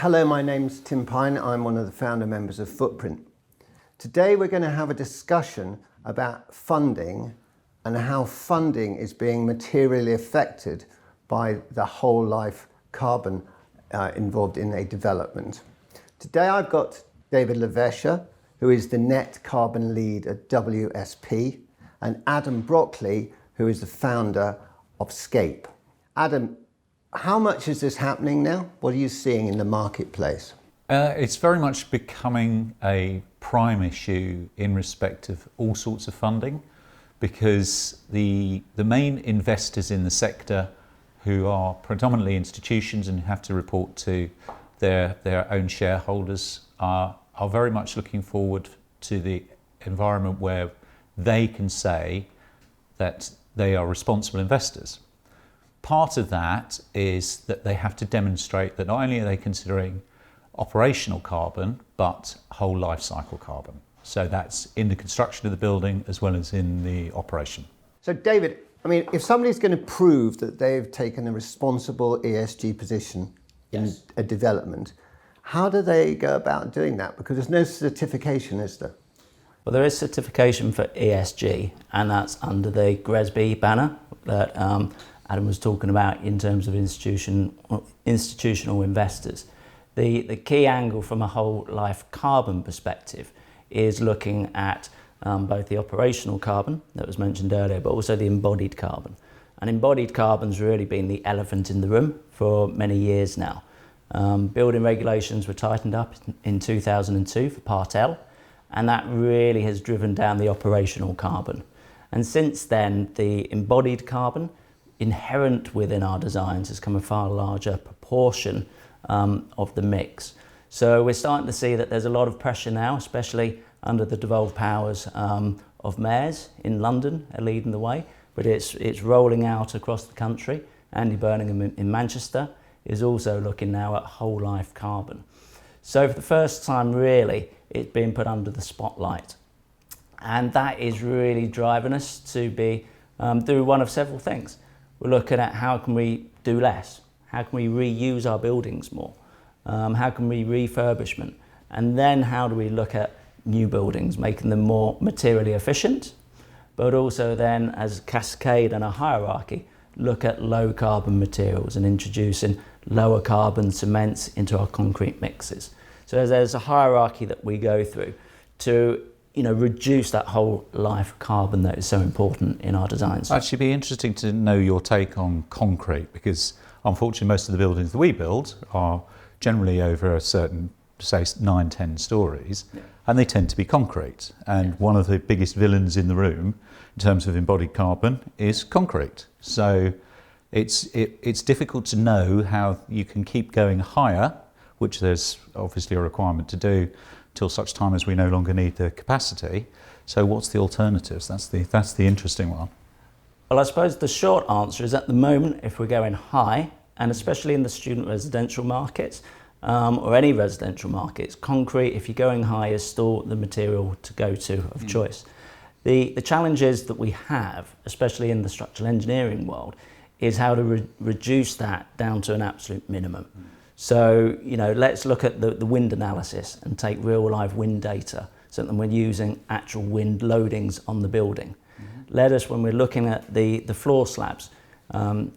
Hello, my name's Tim Pyne. I'm one of the founder members of Footprint. Today we're going to have a discussion about funding and how funding is being materially affected by the whole life carbon involved in a development. Today I've got David Leversha, who is the net carbon lead at WSP, and Adam Brockley, who is the founder of Scape. Adam, how much is this happening now? What are you seeing in the marketplace? It's very much becoming a prime issue in respect of all sorts of funding, because the main investors in the sector, who are predominantly institutions and have to report to their own shareholders, are very much looking forward to the environment where they can say that they are responsible investors. Part of that is that they have to demonstrate that not only are they considering operational carbon, but whole life cycle carbon. So that's in the construction of the building as well as in the operation. So David, I mean, if somebody's going to prove that they've taken a responsible ESG position in a development, how do they go about doing that? Because there's no certification, is there? Well, there is certification for ESG, and that's under the GRESB banner that Adam was talking about in terms of institutional investors. The key angle from a whole life carbon perspective is looking at both the operational carbon that was mentioned earlier, but also the embodied carbon. And embodied carbon's really been the elephant in the room for many years now. Building regulations were tightened up in 2002 for Part L, and that really has driven down the operational carbon. And since then, the embodied carbon inherent within our designs has become a far larger proportion of the mix. So we're starting to see that there's a lot of pressure now, especially under the devolved powers of mayors in London are leading the way, but it's rolling out across the country. Andy Birmingham in Manchester is also looking now at whole life carbon. So for the first time, really, it's being put under the spotlight. And that is really driving us to be do one of several things. We're looking at how can we do less? How can we reuse our buildings more? How can we refurbishment? And then how do we look at new buildings, making them more materially efficient, but also then as a cascade and a hierarchy, look at low carbon materials and introducing lower carbon cements into our concrete mixes. So there's a hierarchy that we go through to reduce that whole life carbon that is so important in our designs. Actually, it'd be interesting to know your take on concrete, because unfortunately most of the buildings that we build are generally over a certain, say, 9-10 stories, and they tend to be concrete. And one of the biggest villains in the room in terms of embodied carbon is concrete. So it's difficult to know how you can keep going higher, which there's obviously a requirement to do, till such time as we no longer need the capacity. So what's the alternatives? That's the interesting one. Well, I suppose the short answer is at the moment, if we're going high, and especially in the student residential markets, or any residential markets, concrete, if you're going high, is still the material to go to of choice. The challenges that we have, especially in the structural engineering world, is how to reduce that down to an absolute minimum. So, let's look at the wind analysis and take real live wind data, so that we're using actual wind loadings on the building. Let us, when we're looking at the floor slabs,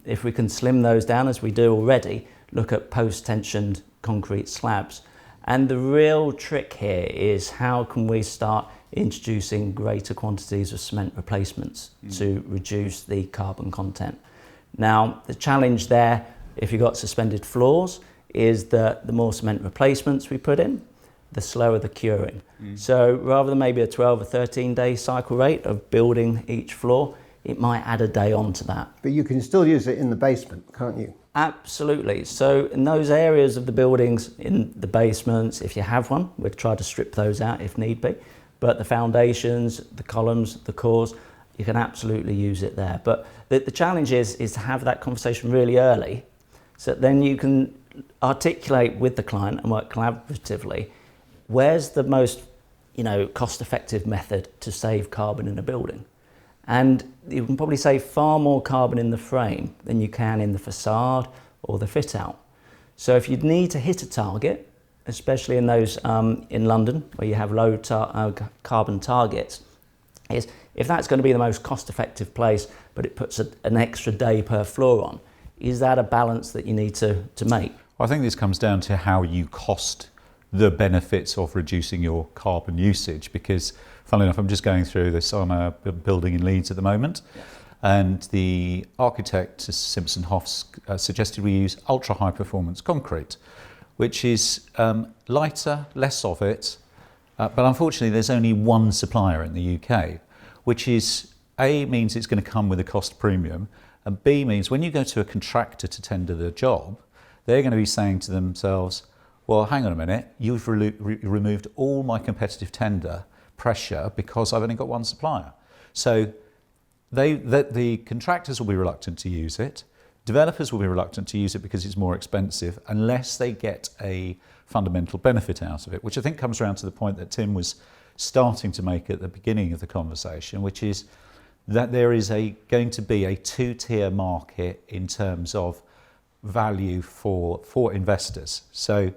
if we can slim those down as we do already, look at post-tensioned concrete slabs. And the real trick here is how can we start introducing greater quantities of cement replacements to reduce the carbon content. Now, the challenge there, if you've got suspended floors, is that the more cement replacements we put in, the slower the curing. So rather than maybe a 12 or 13 day cycle rate of building each floor, it might add a day on to that. But you can still use it in the basement, can't you? Absolutely. So in those areas of the buildings, in the basements, if you have one, we'd try to strip those out if need be. But the foundations, the columns, the cores, you can absolutely use it there. But the challenge is to have that conversation really early, so that then you can articulate with the client and work collaboratively, where's the most cost-effective method to save carbon in a building. And you can probably save far more carbon in the frame than you can in the facade or the fit out. So if you need to hit a target, especially in those in London where you have low carbon targets, is if that's going to be the most cost-effective place, but it puts an extra day per floor on, is that a balance that you need to make? I think this comes down to how you cost the benefits of reducing your carbon usage, because funnily enough, I'm just going through this on a building in Leeds at the moment, and the architect Simpson Hoffs suggested we use ultra high performance concrete, which is lighter, less of it, but unfortunately there's only one supplier in the UK, which is A, means it's going to come with a cost premium, and B, means when you go to a contractor to tender the job, they're going to be saying to themselves, well, hang on a minute, you've removed all my competitive tender pressure because I've only got one supplier. So the contractors will be reluctant to use it. Developers will be reluctant to use it because it's more expensive unless they get a fundamental benefit out of it, which I think comes around to the point that Tim was starting to make at the beginning of the conversation, which is that there is going to be a two-tier market in terms of value for investors. So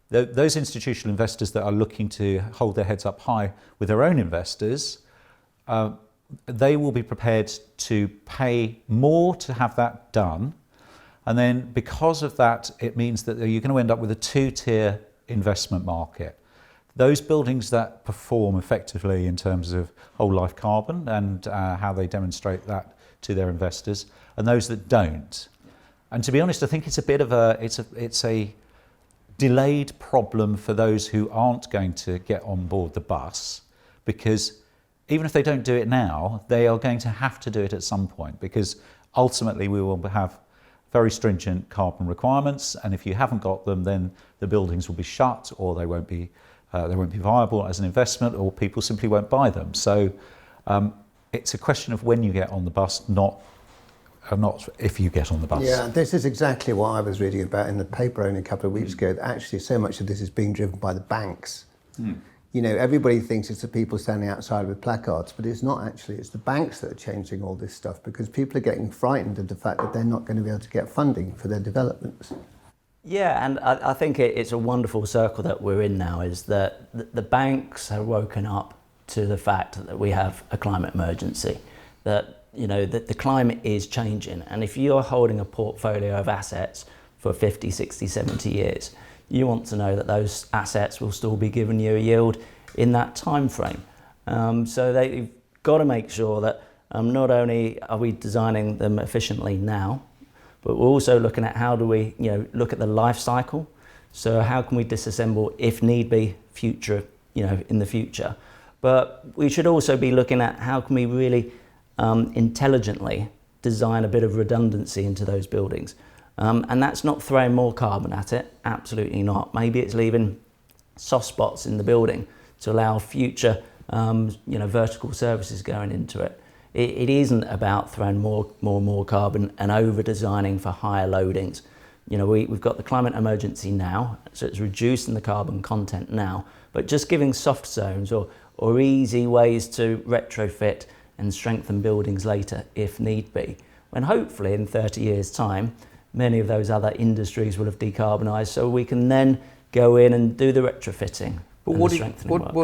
those institutional investors that are looking to hold their heads up high with their own investors, they will be prepared to pay more to have that done. And then because of that, it means that you're going to end up with a two-tier investment market. Those buildings that perform effectively in terms of whole life carbon and how they demonstrate that to their investors, and those that don't. And to be honest, I think it's a bit of it's a delayed problem for those who aren't going to get on board the bus, because even if they don't do it now, they are going to have to do it at some point, because ultimately we will have very stringent carbon requirements, and if you haven't got them, then the buildings will be shut, or they won't be viable as an investment, or people simply won't buy them. So it's a question of when you get on the bus, not if you get on the bus. Yeah, this is exactly what I was reading about in the paper only a couple of weeks ago. That actually, so much of this is being driven by the banks. You know, everybody thinks it's the people standing outside with placards, but it's not actually. It's the banks that are changing all this stuff, because people are getting frightened of the fact that they're not going to be able to get funding for their developments. Yeah, and I think it's a wonderful circle that we're in now, is that the banks have woken up to the fact that we have a climate emergency, that that the climate is changing. And if you're holding a portfolio of assets for 50, 60, 70 years, you want to know that those assets will still be giving you a yield in that time frame. So they've got to make sure that not only are we designing them efficiently now, but we're also looking at how do we look at the life cycle. So how can we disassemble, if need be, in the future. But we should also be looking at how can we really intelligently design a bit of redundancy into those buildings. And that's not throwing more carbon at it, absolutely not. Maybe it's leaving soft spots in the building to allow future vertical services going into it. It isn't about throwing more carbon and over-designing for higher loadings. We've got the climate emergency now, so it's reducing the carbon content now, but just giving soft zones or easy ways to retrofit and strengthen buildings later if need be. When hopefully in 30 years' time, many of those other industries will have decarbonised, so we can then go in and do the retrofitting. But what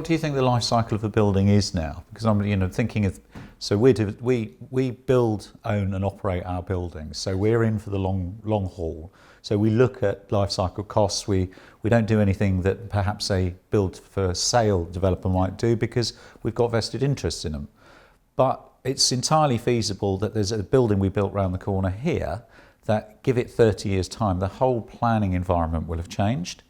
do you think the life cycle of a building is now? Because I'm thinking of, so we build, own and operate our buildings, so we're in for the long haul. So we look at life cycle costs. We don't do anything that perhaps a build for sale developer might do, because we've got vested interests in them. But it's entirely feasible that there's a building we built around the corner here that, give it 30 years' time, the whole planning environment will have changed.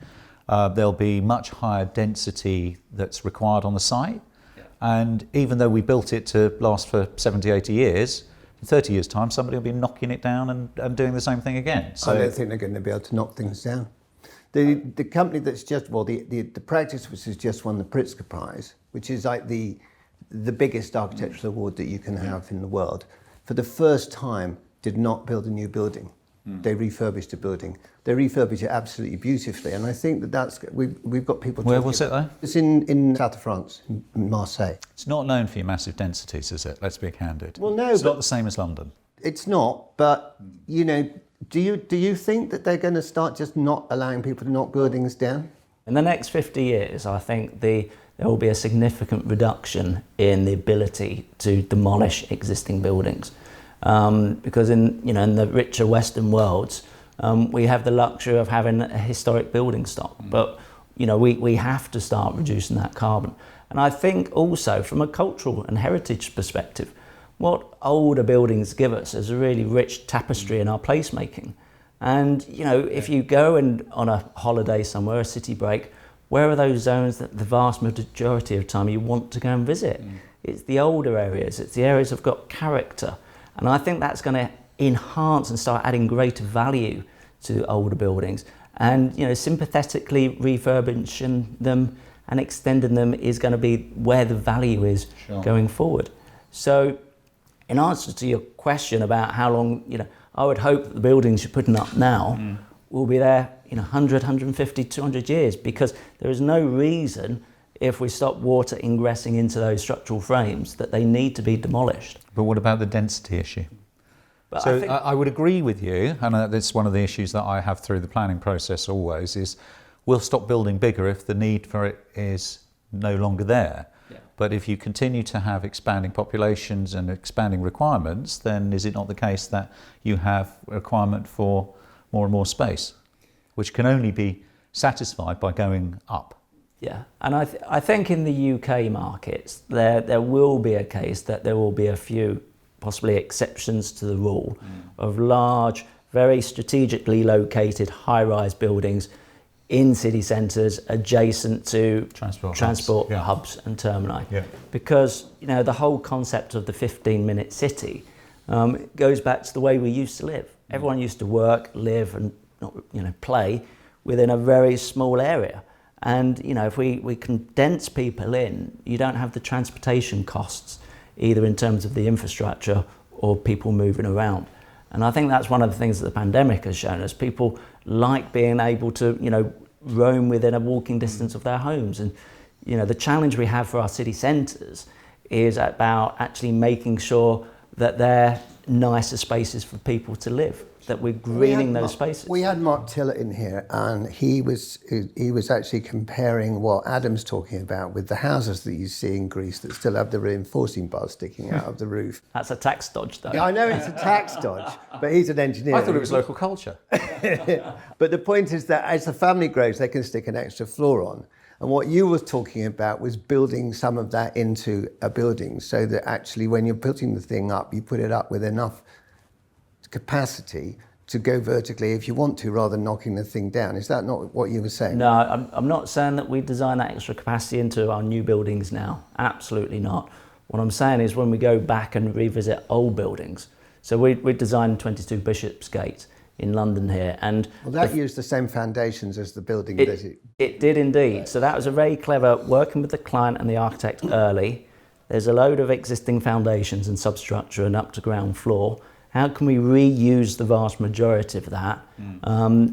There'll be much higher density that's required on the site. Yeah. And even though we built it to last for 70, 80 years, in 30 years' time, somebody will be knocking it down and doing the same thing again. So I don't think they're going to be able to knock things down. The company that's just, the practice which has just won the Pritzker Prize, which is like the biggest architectural award that you can have in the world, for the first time did not build a new building. They refurbished a building. They refurbished it absolutely beautifully, and I think we've got people. Where was it though? It's in south of France, in Marseille. It's not known for your massive densities, is it? Let's be candid. Well, no, it's not the same as London. It's not, but Do you think that they're going to start just not allowing people to knock buildings down? In the next 50 years, I think there will be a significant reduction in the ability to demolish existing buildings, because in the richer Western worlds, we have the luxury of having a historic building stock, but we have to start reducing that carbon. And I think also from a cultural and heritage perspective, what older buildings give us is a really rich tapestry in our placemaking. And if you go on a holiday somewhere, a city break, where are those zones that the vast majority of time you want to go and visit? It's the older areas, it's the areas that have got character. And I think that's going to enhance and start adding greater value to older buildings. And sympathetically refurbishing them and extending them is going to be where the value is going forward. So in answer to your question about how long, I would hope that the buildings you're putting up now will be there 100, 150, 200 years, because there is no reason, if we stop water ingressing into those structural frames, that they need to be demolished. But what about the density issue? But So I would agree with you, and that's one of the issues that I have through the planning process always, is we'll stop building bigger if the need for it is no longer there. Yeah. But if you continue to have expanding populations and expanding requirements, then is it not the case that you have a requirement for more and more space, which can only be satisfied by going up? Yeah, and I think in the UK markets, there will be a case that there will be a few possibly exceptions to the rule of large, very strategically located high-rise buildings in city centres adjacent to transport hubs and termini. Yeah. Because the whole concept of the 15-minute city goes back to the way we used to live. Everyone used to work, live and play within a very small area. And if we condense people in, you don't have the transportation costs, either in terms of the infrastructure or people moving around. And I think that's one of the things that the pandemic has shown us. People like being able to, roam within a walking distance of their homes. And, the challenge we have for our city centres is about actually making sure that they're nicer spaces for people to live, that we're greening those spaces. We had Mark Tillett in here, and he was actually comparing what Adam's talking about with the houses that you see in Greece that still have the reinforcing bars sticking out of the roof. That's a tax dodge, though. Yeah, I know it's a tax dodge, but he's an engineer. I thought it was local culture. But the point is that as the family grows, they can stick an extra floor on. And what you were talking about was building some of that into a building, so that actually when you're putting the thing up, you put it up with enough capacity to go vertically if you want to, rather than knocking the thing down. Is that not what you were saying? No, I'm not saying that we design that extra capacity into our new buildings now. Absolutely not. What I'm saying is when we go back and revisit old buildings. So we designed 22 Bishopsgate in London here, and that used the same foundations as the building. It did indeed. So that was a very clever working with the client and the architect early. There's a load of existing foundations and substructure and up to ground floor. How can we reuse the vast majority of that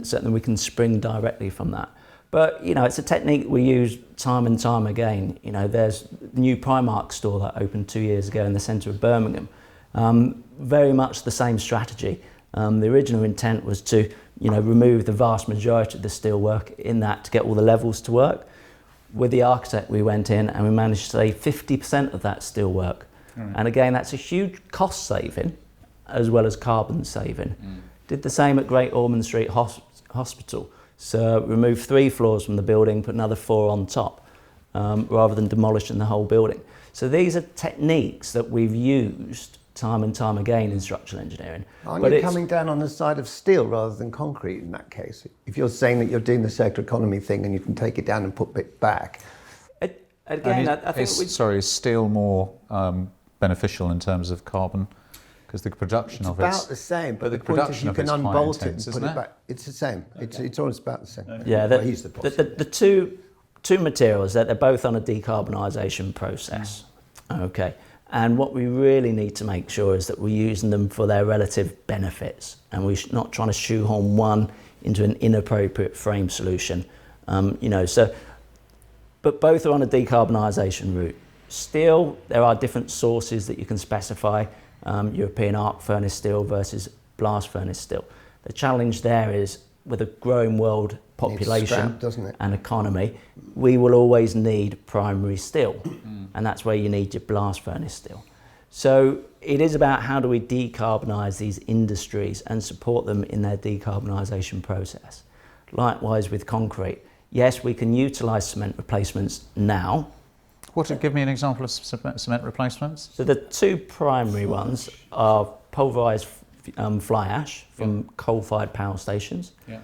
so that we can spring directly from that? But, it's a technique we use time and time again. There's the new Primark store that opened 2 years ago in the centre of Birmingham. Very much the same strategy. The original intent was to, remove the vast majority of the steelwork in that to get all the levels to work. With the architect, we went in and we managed to save 50% of that steelwork. And again, that's a huge cost saving, as well as carbon saving. Did the same at Great Ormond Street Hospital. So removed 3 floors from the building, put another 4 on top, rather than demolishing the whole building. So these are techniques that we've used time and time again in structural engineering. Aren't you coming down on the side of steel rather than concrete in that case? If you're saying that you're doing the circular economy thing and you can take it down and put it back. Again, I think is steel more beneficial in terms of carbon? Because the production of it's about the same, but the point is you can unbolt it and put it back. It's the same. Okay. It's always about the same. Yeah, the two materials, they're both on a decarbonisation process. Okay, and what we really need to make sure is that we're using them for their relative benefits, and we're not trying to shoehorn one into an inappropriate frame solution. But both are on a decarbonisation route. Steel, there are different sources that you can specify. European arc furnace steel versus blast furnace steel. The challenge there is with a growing world population scrap, doesn't it? and economy, we will always need primary steel, and that's where you need your blast furnace steel. So it is about how do we decarbonise these industries and support them in their decarbonisation process. Likewise with concrete, yes, we can utilise cement replacements now. Give me an example of cement replacements? So the two primary ones are pulverised fly ash from coal-fired power stations. Yeah.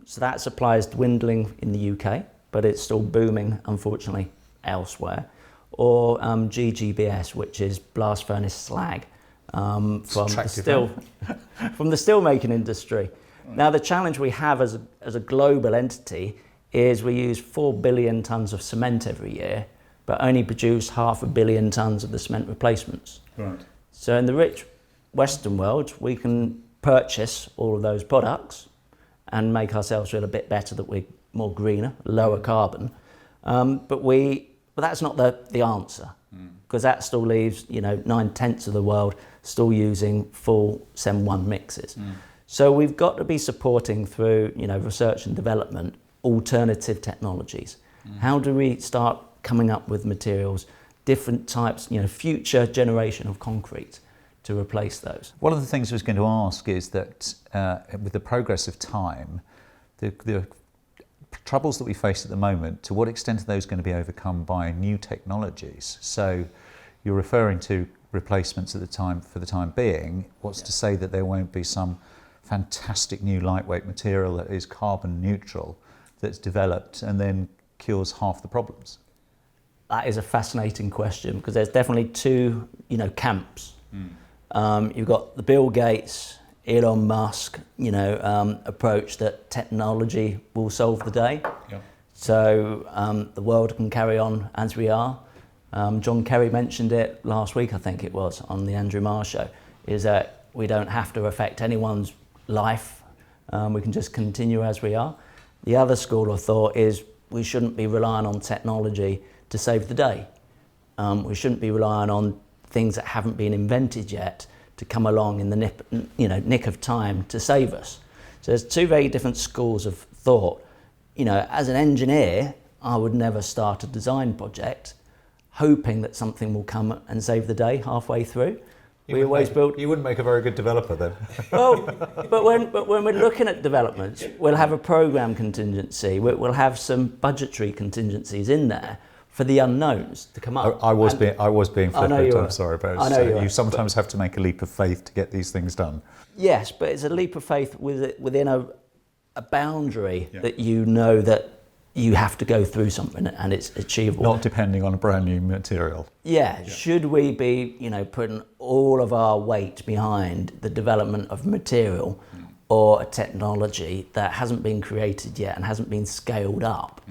So that supply is dwindling in the UK, but it's still booming, unfortunately, elsewhere. Or GGBS, which is blast furnace slag from the steel making industry. Right. Now the challenge we have as a global entity is we use 4 billion tonnes of cement every year, but only produce 500 million tonnes of the cement replacements. Right. So in the rich Western world, we can purchase all of those products and make ourselves feel a bit better that we're more greener, lower carbon. But that's not the answer, because that still leaves 9/10 of the world still using full CEM 1 mixes. So we've got to be supporting through research and development alternative technologies. How do we start coming up with materials, different types, future generation of concrete to replace those? One of the things I was going to ask is that with the progress of time, the troubles that we face at the moment, to what extent are those going to be overcome by new technologies? So you're referring to replacements at the time for the time being. What's to say that there won't be some fantastic new lightweight material that is carbon neutral that's developed and then cures half the problems? That is a fascinating question, because there's definitely two camps. You've got the Bill Gates, Elon Musk, approach that technology will solve the day. Yep. So the world can carry on as we are. John Kerry mentioned it last week, I think it was, on the Andrew Marr show, is that we don't have to affect anyone's life. We can just continue as we are. The other school of thought is we shouldn't be relying on technology to save the day. We shouldn't be relying on things that haven't been invented yet to come along in the nick of time to save us. So there's two very different schools of thought. As an engineer, I would never start a design project hoping that something will come and save the day halfway through. You wouldn't make a very good developer then. Well, but when we're looking at developments, we'll have a program contingency. We'll have some budgetary contingencies in there for the unknowns to come up. I was being flippant. I'm sorry, but you sometimes have to make a leap of faith to get these things done. Yes, but it's a leap of faith within a boundary that that you have to go through something and it's achievable. Not depending on a brand new material. Yeah. Should we be, putting all of our weight behind the development of material or a technology that hasn't been created yet and hasn't been scaled up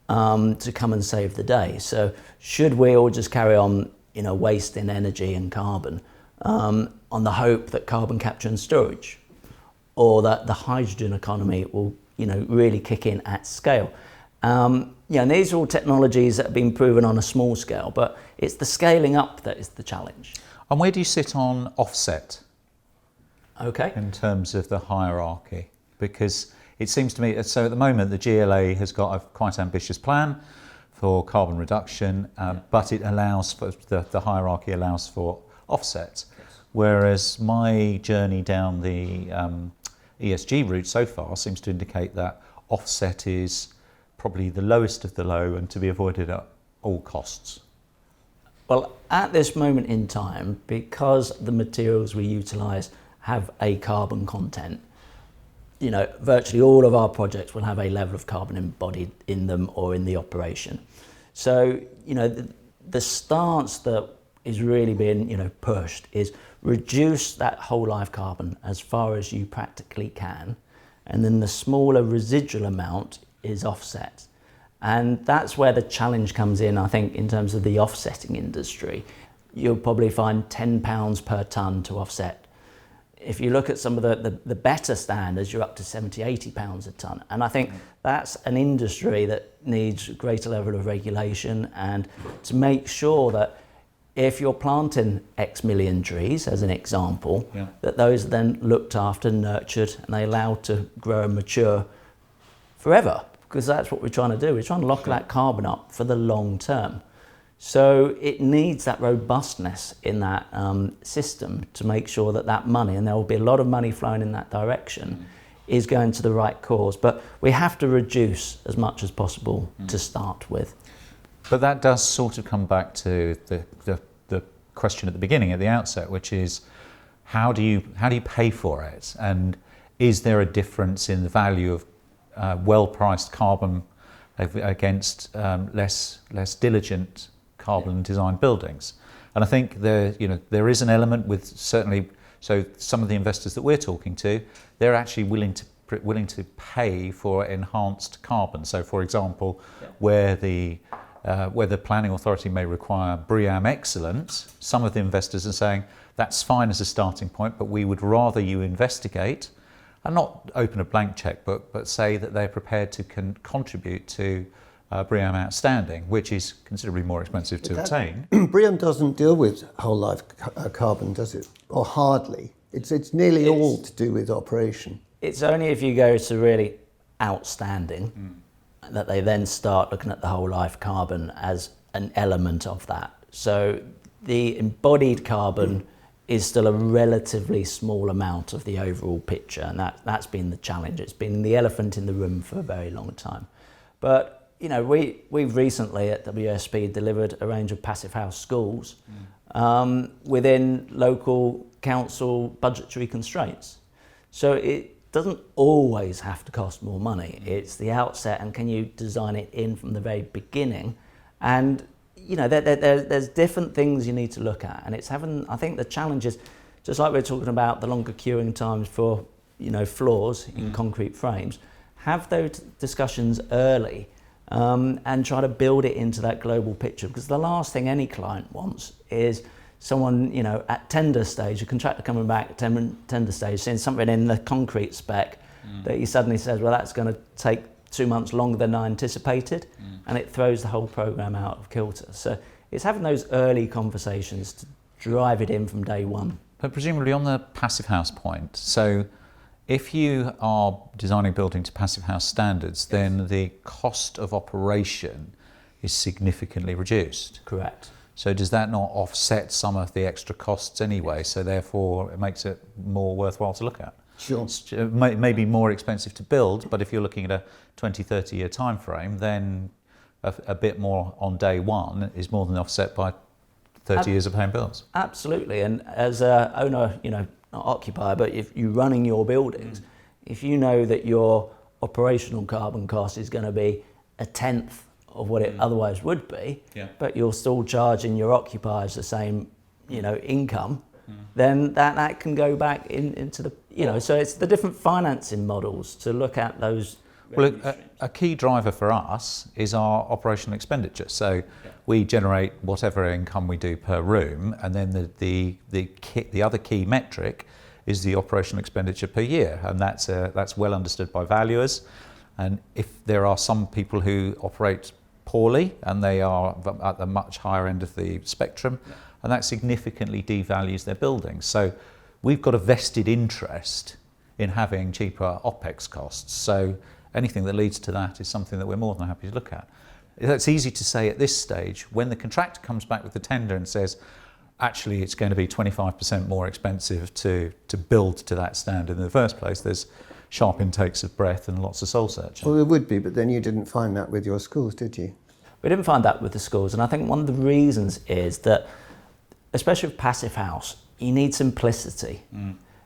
to come and save the day? So should we all just carry on, wasting energy and carbon on the hope that carbon capture and storage or that the hydrogen economy will, really kick in at scale? And these are all technologies that have been proven on a small scale, but it's the scaling up that is the challenge. And where do you sit on offset? Okay. In terms of the hierarchy? Because it seems to me, so at the moment the GLA has got a quite ambitious plan for carbon reduction, but it allows for, the hierarchy allows for offset. Yes. Whereas my journey down the ESG route so far seems to indicate that offset is probably the lowest of the low and to be avoided at all costs. Well, at this moment in time, because the materials we utilise have a carbon content, virtually all of our projects will have a level of carbon embodied in them or in the operation. So, the stance that is really being, pushed is reduce that whole life carbon as far as you practically can, and then the smaller residual amount is offset. And that's where the challenge comes in, I think, in terms of the offsetting industry. You'll probably find £10 per tonne to offset. If you look at some of the better standards, you're up to £70, £80 a tonne. And I think that's an industry that needs a greater level of regulation and to make sure that if you're planting X million trees, as an example, Yeah. that those are then looked after, nurtured, and they allowed to grow and mature forever, because that's what we're trying to do. We're trying to lock that carbon up for the long term. So it needs that robustness in that system to make sure that that money, and there will be a lot of money flowing in that direction, is going to the right cause. But we have to reduce as much as possible to start with. But that does sort of come back to the question at the beginning, at the outset, which is how do you pay for it, and is there a difference in the value of well-priced carbon against less diligent carbon designed buildings? And I think there is an element with certainly. So some of the investors that we're talking to, they're actually willing to pay for enhanced carbon. So, for example, where the planning authority may require BREEAM excellence, some of the investors are saying that's fine as a starting point, but we would rather you investigate and not open a blank checkbook, but say that they're prepared to contribute to BREEAM outstanding, which is considerably more expensive to obtain. BREEAM doesn't deal with whole life carbon, does it? Or hardly. It's nearly all to do with operation. It's only if you go to really outstanding that they then start looking at the whole life carbon as an element of that. So the embodied carbon is still a relatively small amount of the overall picture, and that's been the challenge. It's been the elephant in the room for a very long time. But we've recently at WSP delivered a range of passive house schools within local council budgetary constraints. So it doesn't always have to cost more money. It's the outset, and can you design it in from the very beginning? And there's different things you need to look at, and I think the challenge is, just like we're talking about the longer queuing times for floors in concrete frames, have those discussions early. And try to build it into that global picture, because the last thing any client wants is someone, at tender stage, a contractor coming back at tender stage, seeing something in the concrete spec that he suddenly says, well, that's going to take 2 months longer than I anticipated, and it throws the whole programme out of kilter. So it's having those early conversations to drive it in from day one. But presumably on the passive house point, so if you are designing a building to passive house standards, then the cost of operation is significantly reduced. Correct. So does that not offset some of the extra costs anyway? So therefore it makes it more worthwhile to look at. Sure. It may be more expensive to build, but if you're looking at a 20, 30 year time frame, then a bit more on day one is more than offset by 30 years of paying bills. Absolutely. And as a owner, not occupier, but if you're running your buildings, if you know that your operational carbon cost is going to be 1/10 of what it otherwise would be, but you're still charging your occupiers the same, income, then that can go back into the, so it's the different financing models to look at those. Well, a key driver for us is our operational expenditure. So we generate whatever income we do per room, and then the other key metric is the operational expenditure per year, and that's well understood by valuers. And if there are some people who operate poorly and they are at the much higher end of the spectrum, and that significantly devalues their buildings. So we've got a vested interest in having cheaper OPEX costs. So anything that leads to that is something that we're more than happy to look at. It's easy to say at this stage. When the contractor comes back with the tender and says, actually it's going to be 25% more expensive to build to that standard in the first place, there's sharp intakes of breath and lots of soul searching. Well, there would be, but then you didn't find that with your schools, did you? We didn't find that with the schools, and I think one of the reasons is that, especially with passive house, you need simplicity.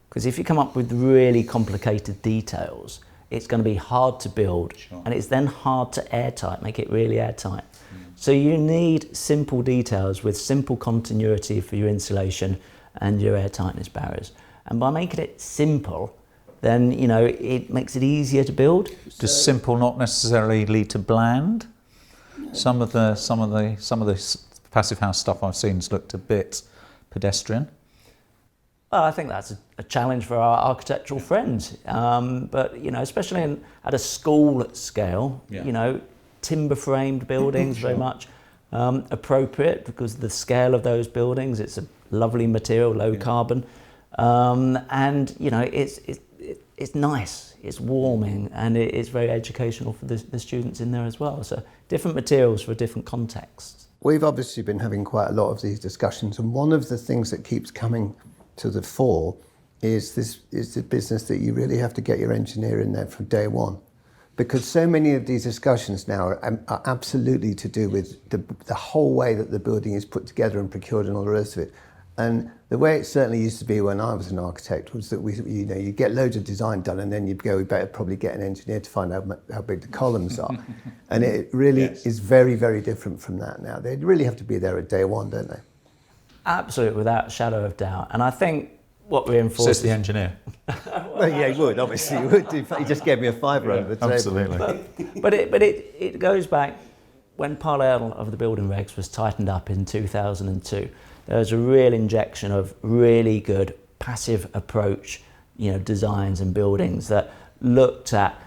Because if you come up with really complicated details, it's going to be hard to build, and it's then hard to airtight, make it really airtight. So you need simple details with simple continuity for your insulation and your airtightness barriers. And by making it simple, then it makes it easier to build. Does simple not necessarily lead to bland? Some of the passive house stuff I've seen has looked a bit pedestrian. Well, I think that's a challenge for our architectural friends. But especially at a school scale, timber framed buildings very much, appropriate because of the scale of those buildings. It's a lovely material, low carbon, and you know it's nice, it's warming, and it's very educational for the students in there as well. So different materials for different contexts. We've obviously been having quite a lot of these discussions, and one of the things that keeps coming to the fore is the business that you really have to get your engineer in there from day one. Because so many of these discussions now are absolutely to do with the whole way that the building is put together and procured and all the rest of it. And the way it certainly used to be when I was an architect was that you get loads of design done and then you'd go, we better probably get an engineer to find out how big the columns are. And it really is very, very different from that now. They really have to be there at day one, don't they? Absolutely, without a shadow of doubt. And I think what reinforces... Says the engineer. Well, yeah, he would, obviously. He would. In fact, he just gave me a fiver under the table. Absolutely. But it goes back when Part L of the building regs was tightened up in 2002. There was a real injection of really good passive approach, designs and buildings that looked at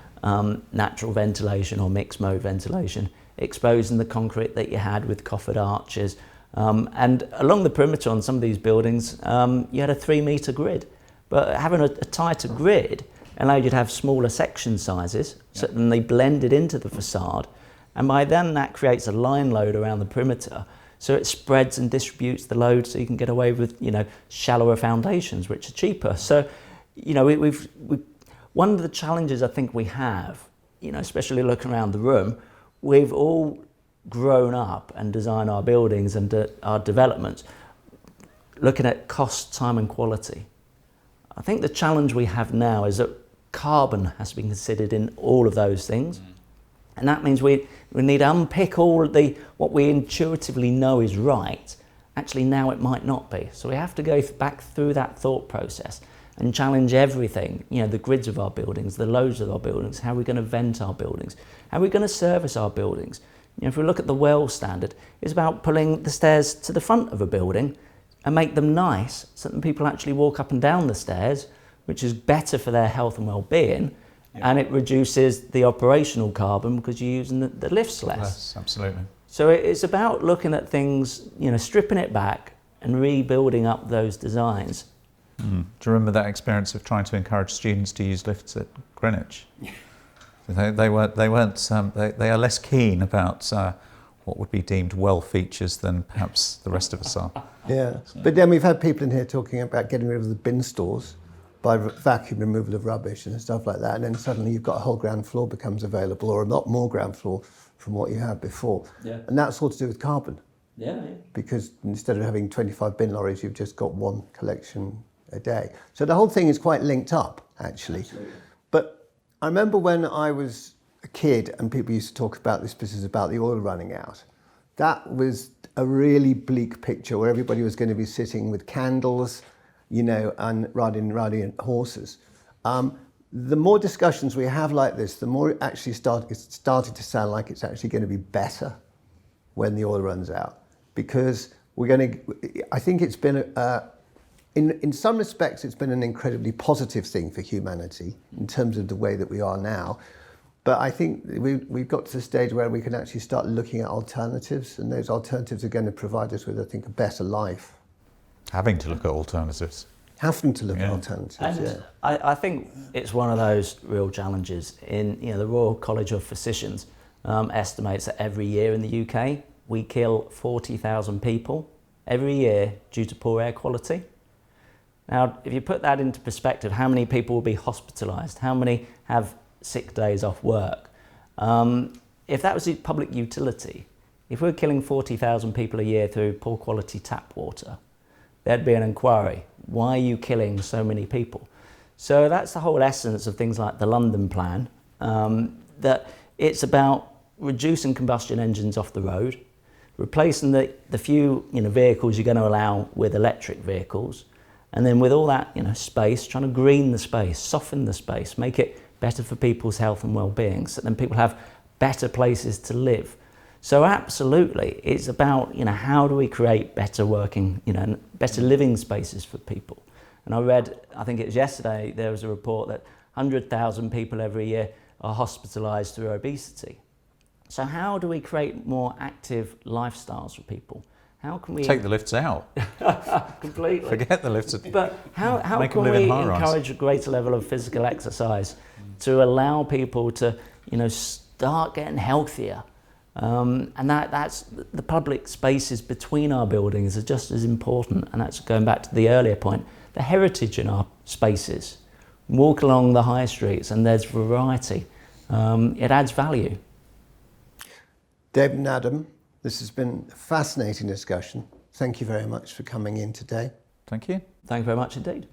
natural ventilation or mixed mode ventilation, exposing the concrete that you had with coffered arches. And along the perimeter on some of these buildings, you had a 3-metre grid. But having a tighter grid allowed you to have smaller section sizes, so then they blended into the facade. And by then that creates a line load around the perimeter. So it spreads and distributes the load so you can get away with, shallower foundations, which are cheaper. So, we've one of the challenges I think we have, especially looking around the room, we've all grown up and designed our buildings and our developments looking at cost, time and quality. I think the challenge we have now is that carbon has to be considered in all of those things. And that means we need to unpick all of what we intuitively know is right. Actually, now it might not be. So we have to go back through that thought process and challenge everything, the grids of our buildings, the loads of our buildings, how we're going to vent our buildings, how we're going to service our buildings. If we look at the WELL standard, it's about pulling the stairs to the front of a building and make them nice so that people actually walk up and down the stairs, which is better for their health and well-being. And it reduces the operational carbon because you're using the lifts less. Yes, absolutely. So it's about looking at things, stripping it back and rebuilding up those designs. Do you remember that experience of trying to encourage students to use lifts at Greenwich? They are less keen about what would be deemed well features than perhaps the rest of us are. Yeah, but then we've had people in here talking about getting rid of the bin stores by vacuum removal of rubbish and stuff like that, and then suddenly you've got a whole ground floor becomes available, or a lot more ground floor from what you had before. Yeah. And that's all to do with carbon. Yeah. Because instead of having 25 bin lorries, you've just got one collection a day. So the whole thing is quite linked up, actually. Absolutely. But I remember when I was a kid and people used to talk about this business about the oil running out. That was a really bleak picture where everybody was going to be sitting with candles, and riding horses. The more discussions we have like this, the more it actually started to sound like it's actually going to be better when the oil runs out. Because I think it's been, in some respects, it's been an incredibly positive thing for humanity in terms of the way that we are now. But I think we've got to the stage where we can actually start looking at alternatives, and those alternatives are going to provide us with, I think, a better life. Having to look at alternatives. Having to look at alternatives, and I think it's one of those real challenges. The Royal College of Physicians estimates that every year in the UK, we kill 40,000 people every year due to poor air quality. Now, if you put that into perspective, how many people will be hospitalised? How many have sick days off work? If that was a public utility, if we're killing 40,000 people a year through poor quality tap water, there'd be an inquiry. Why are you killing so many people? So that's the whole essence of things like the London Plan, that it's about reducing combustion engines off the road, replacing the few vehicles you're going to allow with electric vehicles, and then with all that space, trying to green the space, soften the space, make it better for people's health and well-being, so then people have better places to live. So absolutely, it's about how do we create better working, better living spaces for people. And I read, I think it was yesterday, there was a report that 100,000 people every year are hospitalised through obesity. So how do we create more active lifestyles for people? How can we Take the lifts out. completely? Forget the lifts. But how Make can them live we in high-rise. encourage a greater level of physical exercise to allow people to, start getting healthier? And that's the public spaces between our buildings are just as important. And that's going back to the earlier point, the heritage in our spaces. Walk along the high streets and there's variety. It adds value. David and Adam, this has been a fascinating discussion. Thank you very much for coming in today. Thank you. Thank you very much indeed.